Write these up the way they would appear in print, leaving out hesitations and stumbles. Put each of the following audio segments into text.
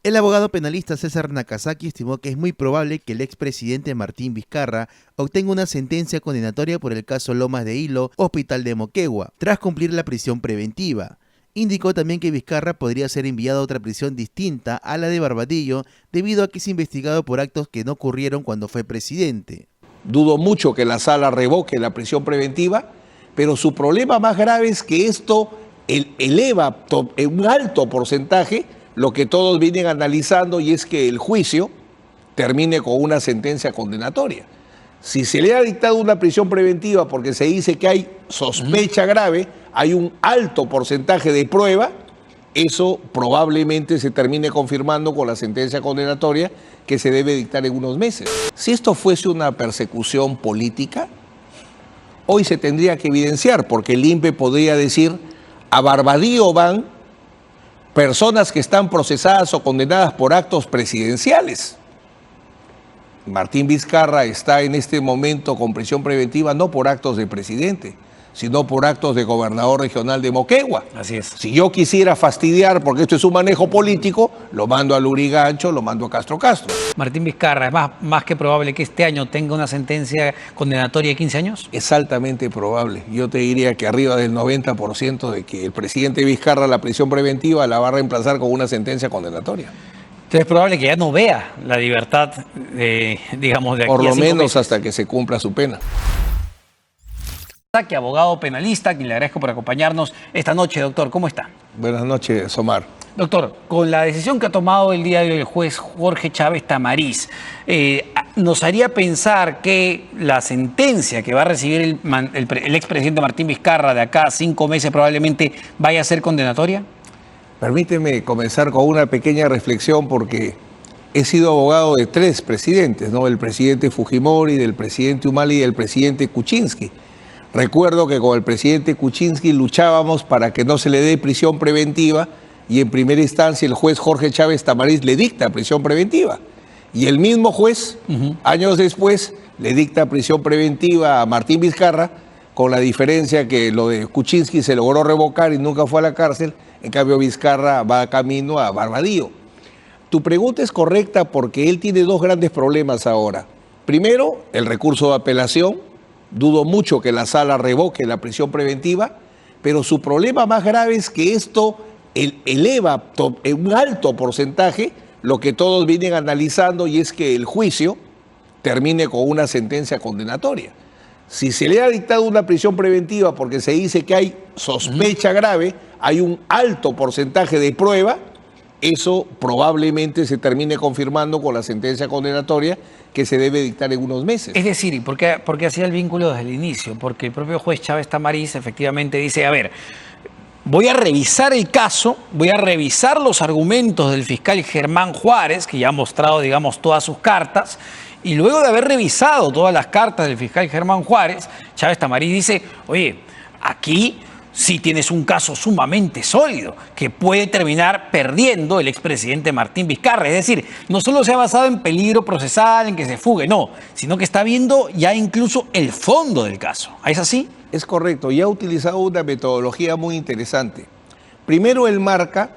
El abogado penalista César Nakazaki estimó que es muy probable que el expresidente Martín Vizcarra obtenga una sentencia condenatoria por el caso Lomas de Hilo, Hospital de Moquegua, tras cumplir la prisión preventiva. Indicó también que Vizcarra podría ser enviado a otra prisión distinta a la de Barbadillo debido a que es investigado por actos que no ocurrieron cuando fue presidente. Dudo mucho que la sala revoque la prisión preventiva, pero su problema más grave es que esto eleva en un alto porcentaje lo que todos vienen analizando, y es que el juicio termine con una sentencia condenatoria. Si se le ha dictado una prisión preventiva porque se dice que hay sospecha grave, hay un alto porcentaje de prueba, eso probablemente se termine confirmando con la sentencia condenatoria que se debe dictar en unos meses. Si esto fuese una persecución política, hoy se tendría que evidenciar, porque el INPE podría decir: a Barbadillo van personas que están procesadas o condenadas por actos presidenciales. Martín Vizcarra está en este momento con prisión preventiva no por actos de presidente, sino por actos de gobernador regional de Moquegua. Así es. Si yo quisiera fastidiar, porque esto es un manejo político, lo mando a Lurigancho, lo mando a Castro Castro. Martín Vizcarra, ¿es más que probable que este año tenga una sentencia condenatoria de 15 años? Es altamente probable. Yo te diría que arriba del 90% de que el presidente Vizcarra la prisión preventiva la va a reemplazar con una sentencia condenatoria. Entonces es probable que ya no vea la libertad, digamos, de aquí por a lo 5 menos meses. hasta que se cumpla su pena. Que abogado penalista, quien le agradezco por acompañarnos esta noche, doctor. ¿Cómo está? Buenas noches, Omar. Doctor, con la decisión que ha tomado el día de hoy el juez Jorge Chávez Tamariz, nos haría pensar que la sentencia que va a recibir el expresidente Martín Vizcarra de acá a 5 meses probablemente vaya a ser condenatoria. Permíteme comenzar con una pequeña reflexión, porque he sido abogado de 3 presidentes, ¿no? El presidente Fujimori, del presidente Humala y del presidente Kuczynski. Recuerdo que con el presidente Kuczynski luchábamos para que no se le dé prisión preventiva, y en primera instancia el juez Jorge Chávez Tamariz le dicta prisión preventiva. Y el mismo juez, años después, le dicta prisión preventiva a Martín Vizcarra, con la diferencia que lo de Kuczynski se logró revocar y nunca fue a la cárcel. En cambio, Vizcarra va camino a Barbadillo. Tu pregunta es correcta, porque él tiene 2 grandes problemas ahora. Primero, el recurso de apelación. Dudo mucho que la sala revoque la prisión preventiva, pero su problema más grave es que esto eleva en un alto porcentaje lo que todos vienen analizando, y es que el juicio termine con una sentencia condenatoria. Si se le ha dictado una prisión preventiva porque se dice que hay sospecha grave, hay un alto porcentaje de prueba, eso probablemente se termine confirmando con la sentencia condenatoria que se debe dictar en unos meses. Es decir, ¿y por qué hacía el vínculo desde el inicio? Porque el propio juez Chávez Tamariz efectivamente dice: a ver, voy a revisar el caso, voy a revisar los argumentos del fiscal Germán Juárez, que ya ha mostrado, digamos, todas sus cartas, y luego de haber revisado todas las cartas del fiscal Germán Juárez, Chávez Tamariz dice: oye, aquí sí tienes un caso sumamente sólido que puede terminar perdiendo el expresidente Martín Vizcarra. Es decir, no solo se ha basado en peligro procesal, en que se fugue, no, sino que está viendo ya incluso el fondo del caso. ¿Es así? Es correcto, y ha utilizado una metodología muy interesante. Primero, él marca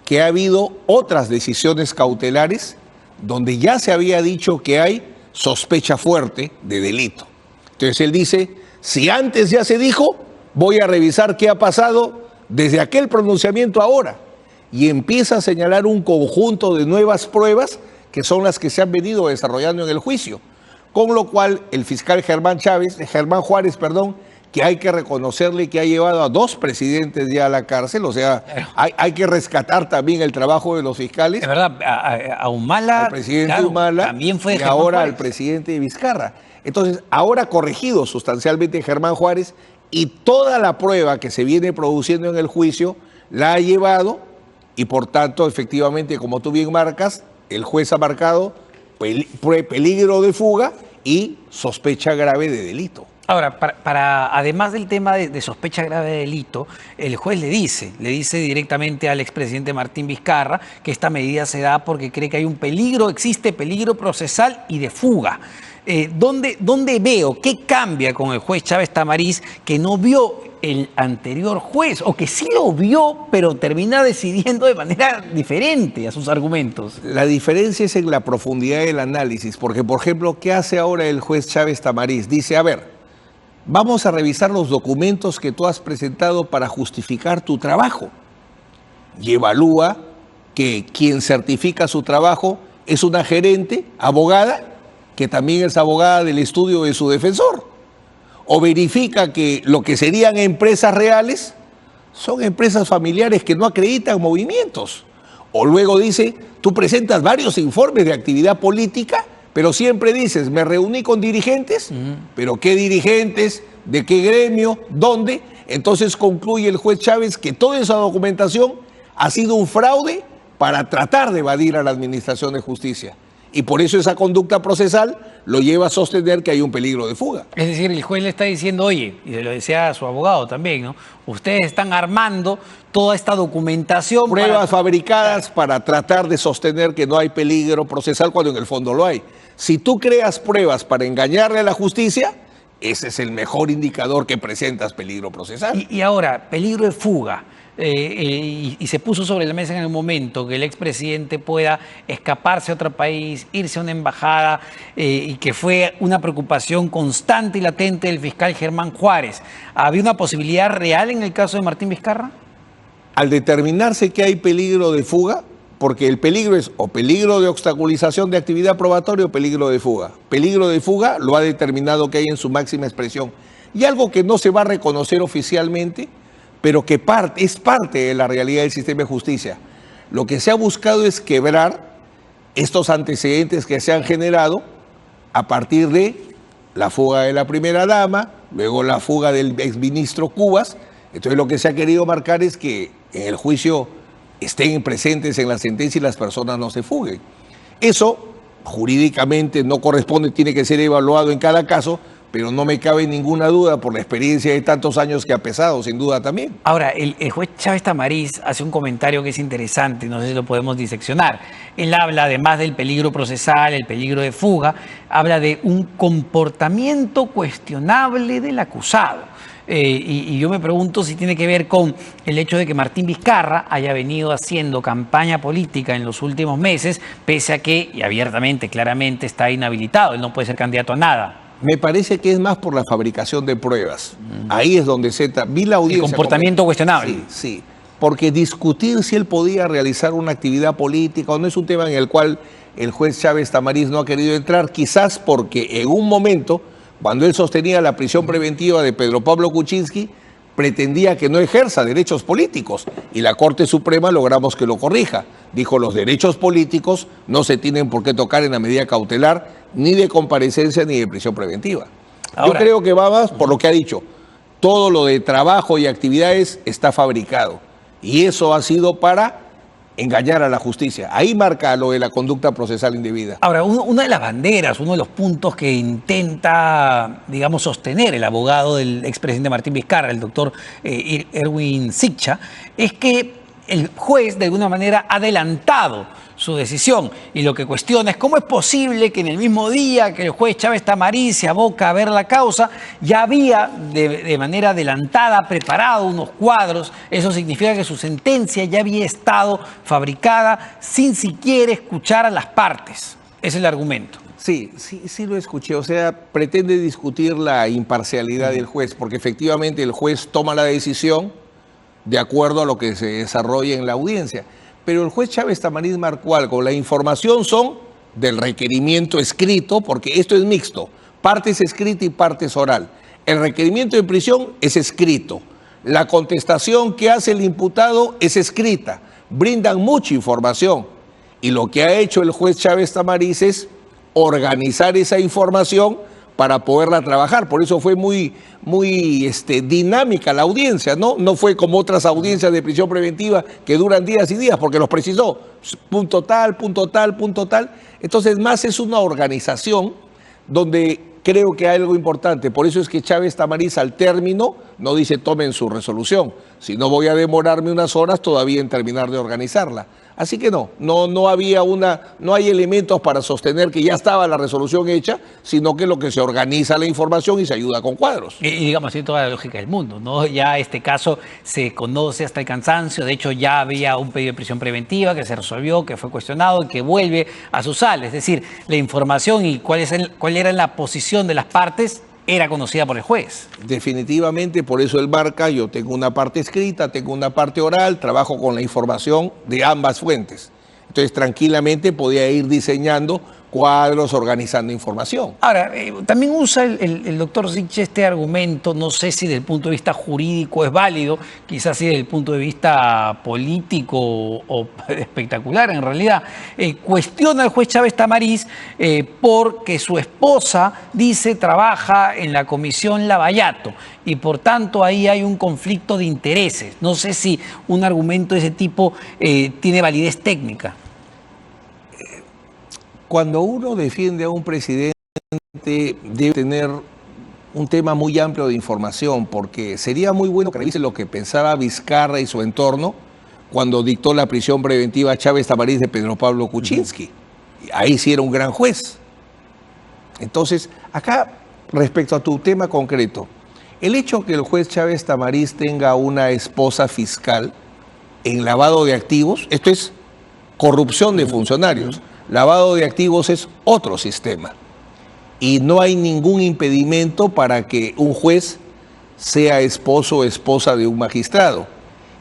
que ha habido otras decisiones cautelares donde ya se había dicho que hay sospecha fuerte de delito. Entonces él dice: si antes ya se dijo, voy a revisar qué ha pasado desde aquel pronunciamiento ahora. Y empieza a señalar un conjunto de nuevas pruebas que son las que se han venido desarrollando en el juicio. Con lo cual, el fiscal Germán Juárez, que hay que reconocerle que ha llevado a 2 presidentes ya a la cárcel, o sea, hay que rescatar también el trabajo de los fiscales. Es verdad, a Humala, al presidente claro, Humala, también fue y Germán ahora Juárez. al presidente Vizcarra. Entonces, ahora corregido sustancialmente Germán Juárez, y toda la prueba que se viene produciendo en el juicio la ha llevado, y por tanto, efectivamente, como tú bien marcas, el juez ha marcado peligro de fuga y sospecha grave de delito. Ahora, además del tema de sospecha grave de delito, el juez le dice directamente al expresidente Martín Vizcarra que esta medida se da porque cree que hay un peligro, existe peligro procesal y de fuga. ¿Dónde veo qué cambia con el juez Chávez Tamariz que no vio el anterior juez, o que sí lo vio, pero termina decidiendo de manera diferente a sus argumentos. La diferencia es en la profundidad del análisis, porque, por ejemplo, ¿qué hace ahora el juez Chávez Tamariz? Dice, a ver, vamos a revisar los documentos que tú has presentado para justificar tu trabajo. Y evalúa que quien certifica su trabajo es una gerente, abogada, que también es abogada del estudio de su defensor. O verifica que lo que serían empresas reales son empresas familiares que no acreditan movimientos. O luego dice, tú presentas varios informes de actividad política, pero siempre dices, me reuní con dirigentes, pero ¿qué dirigentes? ¿De qué gremio? ¿Dónde? Entonces concluye el juez Chávez que toda esa documentación ha sido un fraude para tratar de evadir a la Administración de Justicia. Y por eso esa conducta procesal lo lleva a sostener que hay un peligro de fuga. Es decir, el juez le está diciendo, oye, y se lo decía a su abogado también, ¿no? Ustedes están armando toda esta documentación. Pruebas fabricadas para tratar de sostener que no hay peligro procesal cuando en el fondo lo hay. Si tú creas pruebas para engañarle a la justicia, ese es el mejor indicador que presentas peligro procesal. Y ahora, peligro de fuga. Y se puso sobre la mesa en el momento que el expresidente pueda escaparse a otro país, irse a una embajada, y que fue una preocupación constante y latente del fiscal Germán Juárez. ¿Había una posibilidad real en el caso de Martín Vizcarra? Al determinarse que hay peligro de fuga, porque el peligro es o peligro de obstaculización de actividad probatoria o peligro de fuga. Peligro de fuga lo ha determinado que hay en su máxima expresión. Y algo que no se va a reconocer oficialmente, pero que es parte de la realidad del sistema de justicia. Lo que se ha buscado es quebrar estos antecedentes que se han generado a partir de la fuga de la primera dama, luego la fuga del exministro Cubas. Entonces lo que se ha querido marcar es que en el juicio estén presentes en la sentencia y las personas no se fuguen. Eso jurídicamente no corresponde, tiene que ser evaluado en cada caso, pero no me cabe ninguna duda por la experiencia de tantos años que ha pesado, sin duda también. Ahora, el juez Chávez Tamariz hace un comentario que es interesante, no sé si lo podemos diseccionar. Él habla, además del peligro procesal, el peligro de fuga, habla de un comportamiento cuestionable del acusado. Y yo me pregunto si tiene que ver con el hecho de que Martín Vizcarra haya venido haciendo campaña política en los últimos meses, pese a que, y abiertamente, claramente, está inhabilitado, él no puede ser candidato a nada. Me parece que es más por la fabricación de pruebas. Ahí es donde vi la audiencia. El comportamiento cuestionable. Sí, sí. Porque discutir si él podía realizar una actividad política o no es un tema en el cual el juez Chávez Tamariz no ha querido entrar, quizás porque en un momento, cuando él sostenía la prisión preventiva de Pedro Pablo Kuczynski, pretendía que no ejerza derechos políticos y la Corte Suprema logramos que lo corrija. Dijo, los derechos políticos no se tienen por qué tocar en la medida cautelar, ni de comparecencia ni de prisión preventiva. Ahora, yo creo que va más por lo que ha dicho. Todo lo de trabajo y actividades está fabricado y eso ha sido para engañar a la justicia. Ahí marca lo de la conducta procesal indebida. Ahora, una de las banderas, uno de los puntos que intenta, digamos, sostener el abogado del expresidente Martín Vizcarra, el doctor Erwin Siccha, es que el juez de alguna manera ha adelantado su decisión y lo que cuestiona es cómo es posible que en el mismo día que el juez Chávez Tamariz se aboca a ver la causa, ya había de manera adelantada preparado unos cuadros. Eso significa que su sentencia ya había estado fabricada sin siquiera escuchar a las partes. Ese es el argumento. Sí lo escuché. O sea, pretende discutir la imparcialidad del juez, porque efectivamente el juez toma la decisión de acuerdo a lo que se desarrolla en la audiencia. Pero el juez Chávez Tamariz marcó algo. La información son del requerimiento escrito, porque esto es mixto. Parte es escrita y parte es oral. El requerimiento de prisión es escrito. La contestación que hace el imputado es escrita. Brindan mucha información. Y lo que ha hecho el juez Chávez Tamariz es organizar esa información para poderla trabajar. Por eso fue muy dinámica la audiencia, ¿no? No fue como otras audiencias de prisión preventiva que duran días y días, porque los precisó. Punto tal, punto tal, punto tal. Entonces, más es una organización donde creo que hay algo importante. Por eso es que Chávez Tamariz al término no dice tomen su resolución, sino voy a demorarme unas horas todavía en terminar de organizarla. Así que no hay elementos para sostener que ya estaba la resolución hecha, sino que lo que se organiza la información y se ayuda con cuadros. Y digamos, tiene toda la lógica del mundo, ¿no? Ya este caso se conoce hasta el cansancio, de hecho ya había un pedido de prisión preventiva que se resolvió, que fue cuestionado y que vuelve a su sala. Es decir, la información y cuál era la posición de las partes era conocida por el juez. Definitivamente, por eso él marca, yo tengo una parte escrita, tengo una parte oral, trabajo con la información de ambas fuentes. Entonces, tranquilamente podía ir diseñando cuadros, organizando información. Ahora, también usa el doctor Sich este argumento, no sé si desde el punto de vista jurídico es válido, quizás sí desde el punto de vista político o espectacular en realidad. Cuestiona al juez Chávez Tamariz porque su esposa, dice, trabaja en la comisión Lavallato y por tanto ahí hay un conflicto de intereses. No sé si un argumento de ese tipo tiene validez técnica. Cuando uno defiende a un presidente, debe tener un tema muy amplio de información, porque sería muy bueno que revise lo que pensaba Vizcarra y su entorno cuando dictó la prisión preventiva a Chávez Tamariz de Pedro Pablo Kuczynski. Ahí sí era un gran juez. Entonces, acá, respecto a tu tema concreto, el hecho que el juez Chávez Tamariz tenga una esposa fiscal en lavado de activos, esto es corrupción de funcionarios. Lavado de activos es otro sistema y no hay ningún impedimento para que un juez sea esposo o esposa de un magistrado.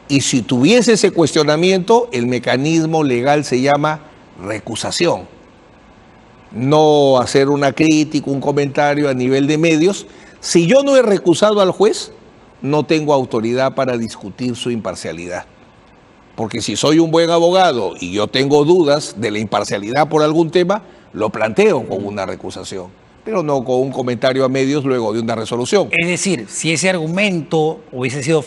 Y si tuviese ese cuestionamiento, el mecanismo legal se llama recusación. No hacer una crítica, un comentario a nivel de medios. Si yo no he recusado al juez, no tengo autoridad para discutir su imparcialidad. Porque si soy un buen abogado y yo tengo dudas de la imparcialidad por algún tema, lo planteo con una recusación, pero no con un comentario a medios luego de una resolución. Es decir, si ese argumento hubiese sido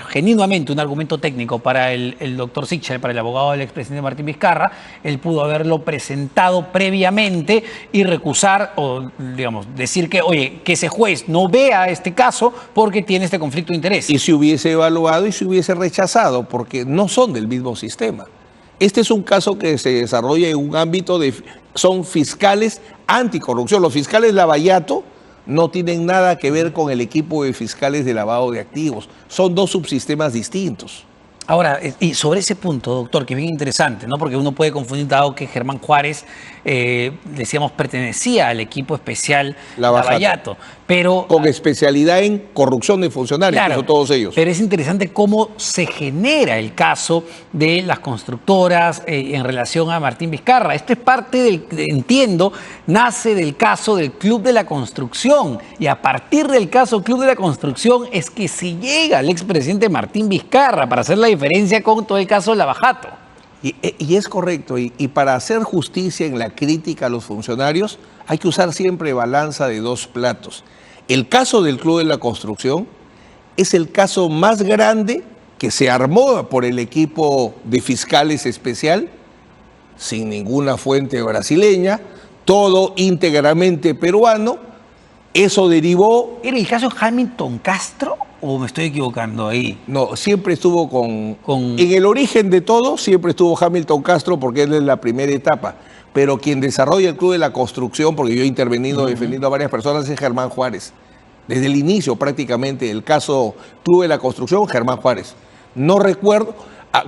genuinamente un argumento técnico para el doctor Sichel, para el abogado del expresidente Martín Vizcarra, él pudo haberlo presentado previamente y recusar o, digamos, decir que, oye, que ese juez no vea este caso porque tiene este conflicto de interés. Y se hubiese evaluado y se hubiese rechazado, porque no son del mismo sistema. Este es un caso que se desarrolla en un ámbito de... Son fiscales anticorrupción. Los fiscales Lavallato no tienen nada que ver con el equipo de fiscales de lavado de activos. Son dos subsistemas distintos. Ahora, y sobre ese punto, doctor, que es bien interesante, ¿no? Porque uno puede confundir, dado que Germán Juárez, decíamos, pertenecía al equipo especial Lavallato, pero... Con especialidad en corrupción de funcionarios, claro, que son todos ellos. Pero es interesante cómo se genera el caso de las constructoras en relación a Martín Vizcarra. Esto es parte del, entiendo, nace del caso del Club de la Construcción. Y a partir del caso Club de la Construcción es que se llega al expresidente Martín Vizcarra para hacer la diferencia con todo el caso Lavallato. Y es correcto, y para hacer justicia en la crítica a los funcionarios hay que usar siempre balanza de dos platos. El caso del Club de la Construcción es el caso más grande que se armó por el equipo de fiscales especial, sin ninguna fuente brasileña, todo íntegramente peruano. Eso derivó... ¿Era el caso Hamilton Castro o me estoy equivocando ahí? No, siempre estuvo con... En el origen de todo siempre estuvo Hamilton Castro porque él es la primera etapa. Pero quien desarrolla el Club de la Construcción, porque yo he intervenido defendiendo a varias personas, es Germán Juárez. Desde el inicio prácticamente el caso Club de la Construcción, Germán Juárez. No recuerdo,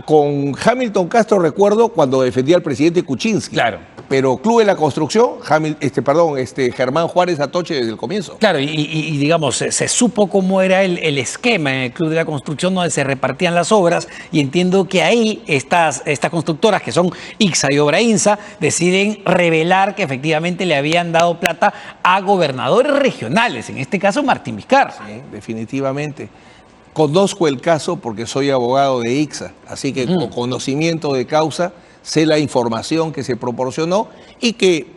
con Hamilton Castro recuerdo cuando defendía al presidente Kuczynski. Claro. Pero Club de la Construcción, Germán Juárez Atoche desde el comienzo. Claro, y digamos, se supo cómo era el esquema en el Club de la Construcción donde se repartían las obras y entiendo que ahí estas constructoras que son ICSA y Obrainsa deciden revelar que efectivamente le habían dado plata a gobernadores regionales, en este caso Martín Vizcarra. Sí, definitivamente. Conozco el caso porque soy abogado de ICSA, así que con conocimiento de causa sé la información que se proporcionó y que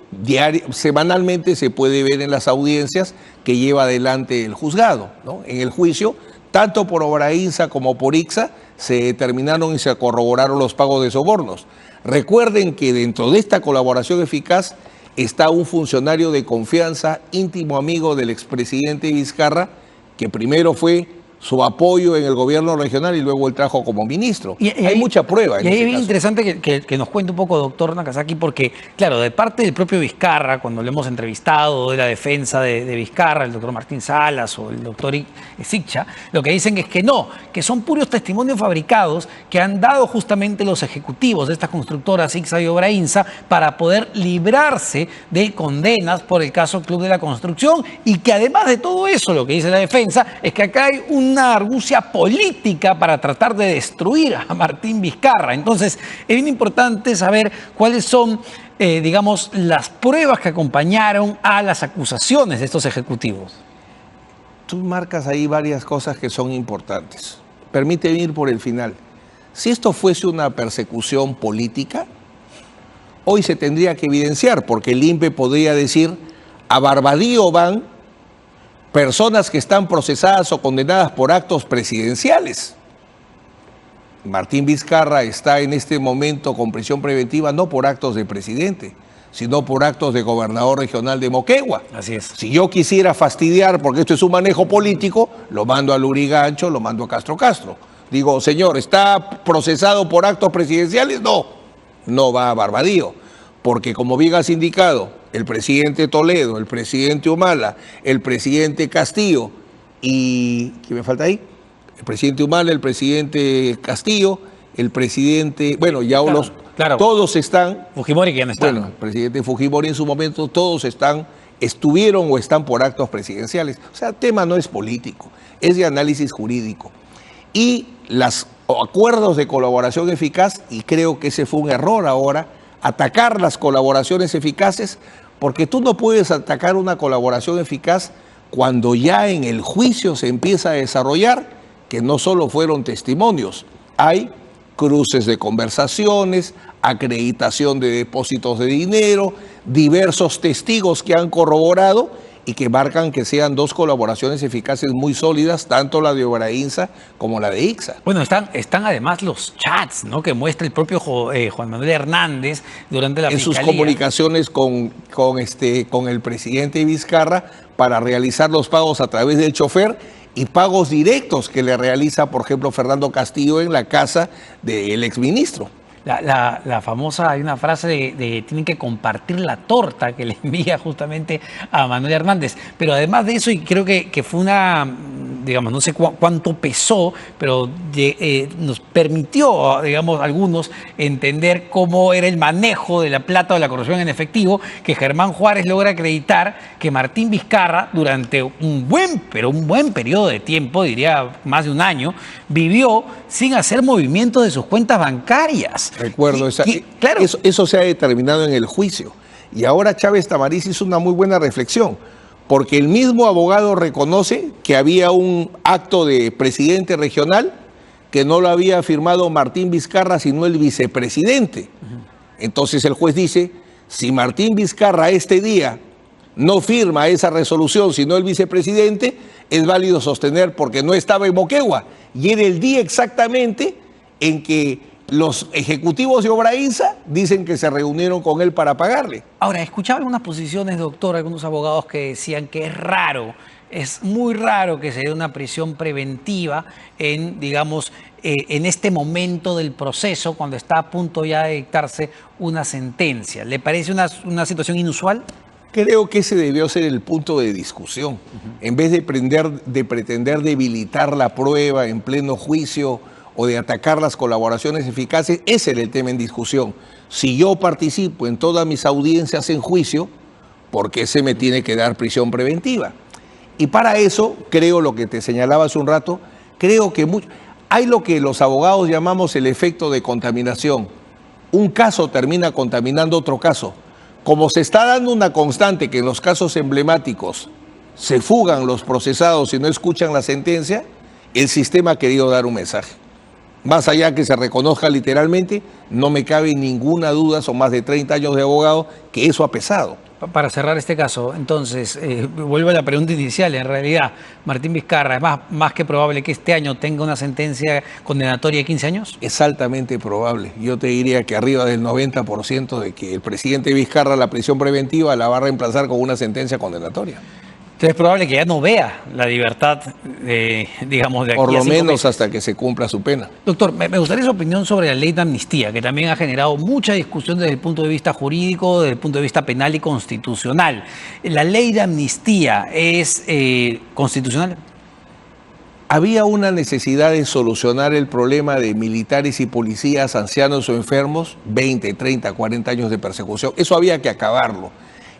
semanalmente se puede ver en las audiencias que lleva adelante el juzgado, ¿no? En el juicio, tanto por Obrainsa como por ICSA, se determinaron y se corroboraron los pagos de sobornos. Recuerden que dentro de esta colaboración eficaz está un funcionario de confianza, íntimo amigo del expresidente Vizcarra, que primero fue su apoyo en el gobierno regional y luego él trajo como ministro. Hay mucha prueba en y ahí ese es bien caso. interesante que nos cuente un poco, doctor Nakazaki, porque, claro, de parte del propio Vizcarra, cuando lo hemos entrevistado, de la defensa de Vizcarra, el doctor Martín Salas o el doctor Siccha, lo que dicen es que no, que son puros testimonios fabricados que han dado justamente los ejecutivos de estas constructoras ICSA y Obrainsa para poder librarse de condenas por el caso Club de la Construcción, y que además de todo eso, lo que dice la defensa es que acá hay una argucia política para tratar de destruir a Martín Vizcarra. Entonces, es bien importante saber cuáles son, digamos, las pruebas que acompañaron a las acusaciones de estos ejecutivos. Tú marcas ahí varias cosas que son importantes. Permíteme ir por el final. Si esto fuese una persecución política, hoy se tendría que evidenciar, porque el INPE podría decir, a Barbadío van personas que están procesadas o condenadas por actos presidenciales. Martín Vizcarra está en este momento con prisión preventiva no por actos de presidente, sino por actos de gobernador regional de Moquegua. Así es. Si yo quisiera fastidiar, porque esto es un manejo político, lo mando a Lurigancho, lo mando a Castro Castro. Digo, señor, ¿está procesado por actos presidenciales? No, no va a Barbadío, porque como bien has indicado, el presidente Toledo, el presidente Humala, el presidente Castillo y... ¿qué me falta ahí? El presidente Humala, el presidente Castillo, el presidente... Bueno, ya claro. Todos están... Fujimori, ¿quién está? Bueno, el presidente Fujimori en su momento, todos estuvieron o están por actos presidenciales. O sea, el tema no es político, es de análisis jurídico. Y los acuerdos de colaboración eficaz, y creo que ese fue un error ahora, atacar las colaboraciones eficaces, porque tú no puedes atacar una colaboración eficaz cuando ya en el juicio se empieza a desarrollar que no solo fueron testimonios, hay cruces de conversaciones, acreditación de depósitos de dinero, diversos testigos que han corroborado y que marcan que sean dos colaboraciones eficaces muy sólidas, tanto la de Obrainsa como la de ICSA. Bueno, están además los chats, ¿no?, que muestra el propio Juan Manuel Hernández durante la fiscalía. En sus comunicaciones con el presidente Vizcarra para realizar los pagos a través del chofer y pagos directos que le realiza, por ejemplo, Fernando Castillo en la casa del exministro. La famosa, hay una frase de tienen que compartir la torta que le envía justamente a Manuel Hernández. Pero además de eso, y creo que fue una, digamos, no sé cuánto pesó, pero nos permitió, digamos, algunos entender cómo era el manejo de la plata o de la corrupción en efectivo, que Germán Juárez logra acreditar que Martín Vizcarra, durante un buen periodo de tiempo, diría más de un año, vivió sin hacer movimientos de sus cuentas bancarias. Recuerdo, claro. Eso se ha determinado en el juicio. Y ahora Chávez Tamariz hizo una muy buena reflexión, porque el mismo abogado reconoce que había un acto de presidente regional que no lo había firmado Martín Vizcarra, sino el vicepresidente. Entonces el juez dice, si Martín Vizcarra este día no firma esa resolución, sino el vicepresidente, es válido sostener porque no estaba en Moquegua. Y era el día exactamente en que los ejecutivos de Obrainsa dicen que se reunieron con él para pagarle. Ahora, escuchaba algunas posiciones, doctor, algunos abogados que decían que es raro, es muy raro que se dé una prisión preventiva en, digamos, en este momento del proceso, cuando está a punto ya de dictarse una sentencia. ¿Le parece una situación inusual? Creo que ese debió ser el punto de discusión. En vez de pretender debilitar la prueba en pleno juicio o de atacar las colaboraciones eficaces, ese era el tema en discusión. Si yo participo en todas mis audiencias en juicio, ¿por qué se me tiene que dar prisión preventiva? Y para eso, creo lo que te señalaba hace un rato, creo que hay lo que los abogados llamamos el efecto de contaminación. Un caso termina contaminando otro caso. Como se está dando una constante que en los casos emblemáticos se fugan los procesados y no escuchan la sentencia, el sistema ha querido dar un mensaje. Más allá que se reconozca literalmente, no me cabe ninguna duda, son más de 30 años de abogado, que eso ha pesado. Para cerrar este caso, entonces, vuelvo a la pregunta inicial, en realidad, Martín Vizcarra, ¿es más que probable que este año tenga una sentencia condenatoria de 15 años? Es altamente probable. Yo te diría que arriba del 90% de que el presidente Vizcarra la prisión preventiva la va a reemplazar con una sentencia condenatoria. Entonces es probable que ya no vea la libertad, digamos, de aquí Por a lo 5 menos meses. hasta que se cumpla su pena. Doctor, me gustaría su opinión sobre la ley de amnistía, que también ha generado mucha discusión desde el punto de vista jurídico, desde el punto de vista penal y constitucional. ¿La ley de amnistía es constitucional? Había una necesidad de solucionar el problema de militares y policías, ancianos o enfermos, 20, 30, 40 años de persecución. Eso había que acabarlo.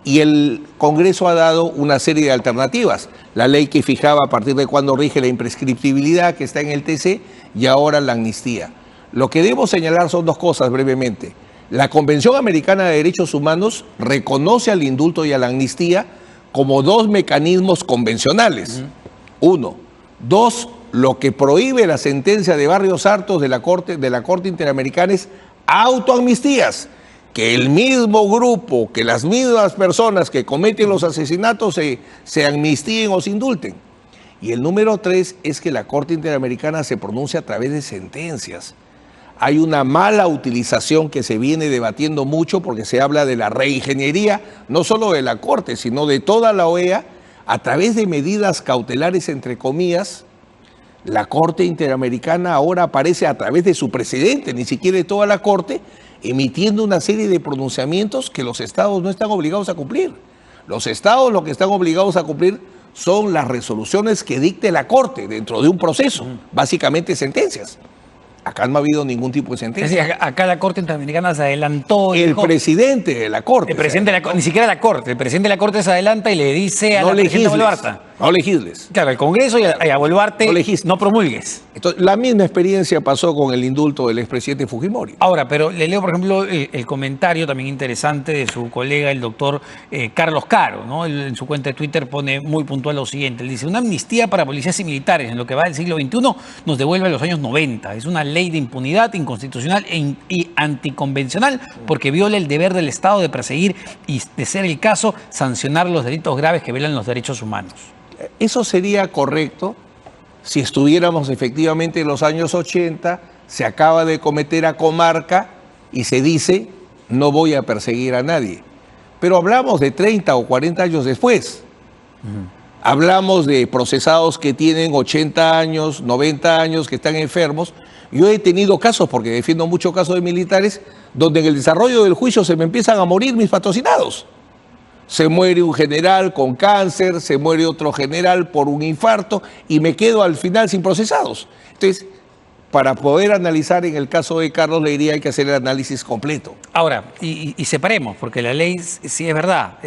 Y el Congreso ha dado una serie de alternativas. La ley que fijaba a partir de cuándo rige la imprescriptibilidad, que está en el TC, y ahora la amnistía. Lo que debo señalar son dos cosas brevemente. La Convención Americana de Derechos Humanos reconoce al indulto y a la amnistía como dos mecanismos convencionales. Uno. Dos, lo que prohíbe la sentencia de Barrios Hartos de la Corte Interamericana es autoamnistías, que el mismo grupo, que las mismas personas que cometen los asesinatos se amnistíen o se indulten. Y el número 3 es que la Corte Interamericana se pronuncia a través de sentencias. Hay una mala utilización que se viene debatiendo mucho porque se habla de la reingeniería, no solo de la Corte, sino de toda la OEA, a través de medidas cautelares, entre comillas. La Corte Interamericana ahora aparece a través de su presidente, ni siquiera de toda la Corte, emitiendo una serie de pronunciamientos que los estados no están obligados a cumplir. Los estados lo que están obligados a cumplir son las resoluciones que dicte la Corte dentro de un proceso, básicamente sentencias. Acá no ha habido ningún tipo de Es sentencia. decir, acá la Corte Interamericana se adelantó. El dijo, presidente de la Corte. el presidente de la, ni siquiera la Corte, el presidente de la Corte se adelanta y le dice a no la presidenta legisles, Boluarte. no legisles. Claro, el Congreso y a Boluarte No legisles. no promulgues. Entonces, la misma experiencia pasó con el indulto del expresidente Fujimori. Ahora, pero le leo, por ejemplo, el comentario también interesante de su colega, el doctor Carlos Caro, ¿no? Él en su cuenta de Twitter pone muy puntual lo siguiente. Él dice, una amnistía para policías y militares en lo que va del siglo XXI nos devuelve a los años 90. Es una ley de impunidad inconstitucional y anticonvencional porque viola el deber del Estado de perseguir y, de ser el caso, sancionar los delitos graves que violan los derechos humanos. Eso sería correcto si estuviéramos efectivamente en los años 80, se acaba de cometer a comarca y se dice, no voy a perseguir a nadie. Pero hablamos de 30 o 40 años después. Hablamos de procesados que tienen 80 años, 90 años, que están enfermos. Yo he tenido casos, porque defiendo muchos casos de militares, donde en el desarrollo del juicio se me empiezan a morir mis patrocinados. Se muere un general con cáncer, se muere otro general por un infarto y me quedo al final sin procesados. Entonces, para poder analizar en el caso de Carlos, le diría hay que hacer el análisis completo. Ahora, y separemos, porque la ley sí es verdad,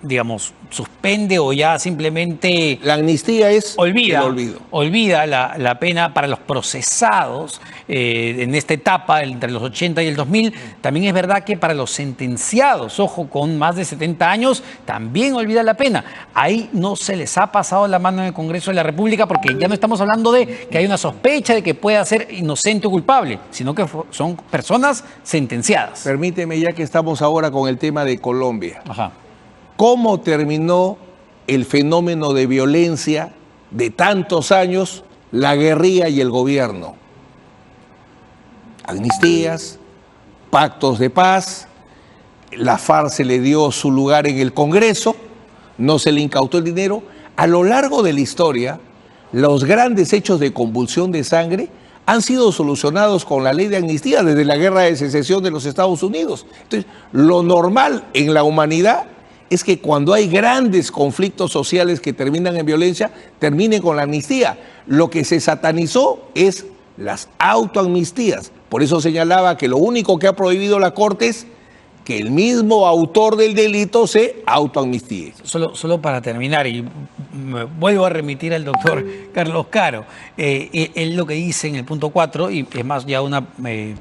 digamos, suspende o ya simplemente La amnistía es olvida, el olvido. olvida la pena para los procesados en esta etapa entre los 80 y el 2000. También es verdad que para los sentenciados, ojo, con más de 70 años, también olvida la pena. Ahí no se les ha pasado la mano en el Congreso de la República porque ya no estamos hablando de que hay una sospecha de que pueda ser inocente o culpable, sino que son personas sentenciadas. Permíteme, ya que estamos ahora con el tema de Colombia. Ajá. ¿Cómo terminó el fenómeno de violencia de tantos años, la guerrilla y el gobierno? Amnistías, pactos de paz, la FARC se le dio su lugar en el Congreso, no se le incautó el dinero. A lo largo de la historia, los grandes hechos de convulsión de sangre han sido solucionados con la ley de amnistía desde la guerra de secesión de los Estados Unidos. Entonces, lo normal en la humanidad es que cuando hay grandes conflictos sociales que terminan en violencia, terminen con la amnistía. Lo que se satanizó es las autoamnistías. Por eso señalaba que lo único que ha prohibido la Corte es que el mismo autor del delito se autoamnistíe. Solo para terminar, y me vuelvo a remitir al doctor Carlos Caro, él lo que dice en el punto 4, y es más ya una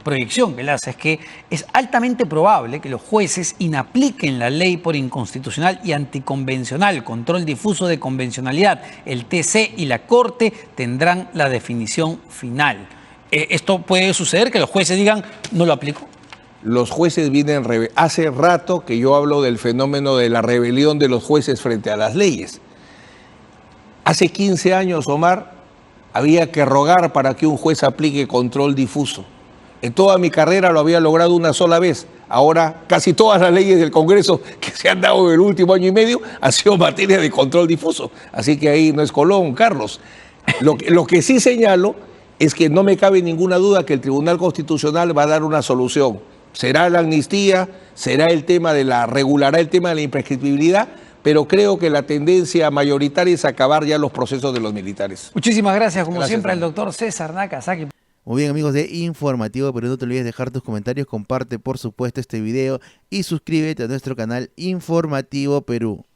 proyección que él hace, es que es altamente probable que los jueces inapliquen la ley por inconstitucional y anticonvencional, control difuso de convencionalidad. El TC y la Corte tendrán la definición final. Esto puede suceder, que los jueces digan, no lo aplico. Los jueces vienen... Hace rato que yo hablo del fenómeno de la rebelión de los jueces frente a las leyes. Hace 15 años, Omar, había que rogar para que un juez aplique control difuso. En toda mi carrera lo había logrado una sola vez. Ahora, casi todas las leyes del Congreso que se han dado en el último año y medio han sido materia de control difuso. Así que ahí no es Colón, Carlos. Lo que sí señalo es que no me cabe ninguna duda que el Tribunal Constitucional va a dar una solución. Será la amnistía, regulará el tema de la imprescriptibilidad, pero creo que la tendencia mayoritaria es acabar ya los procesos de los militares. Muchísimas gracias, como Gracias, siempre, al Fernando. doctor César Nakazaki. Muy bien, amigos de Informativo Perú, no te olvides dejar tus comentarios, comparte por supuesto este video y suscríbete a nuestro canal Informativo Perú.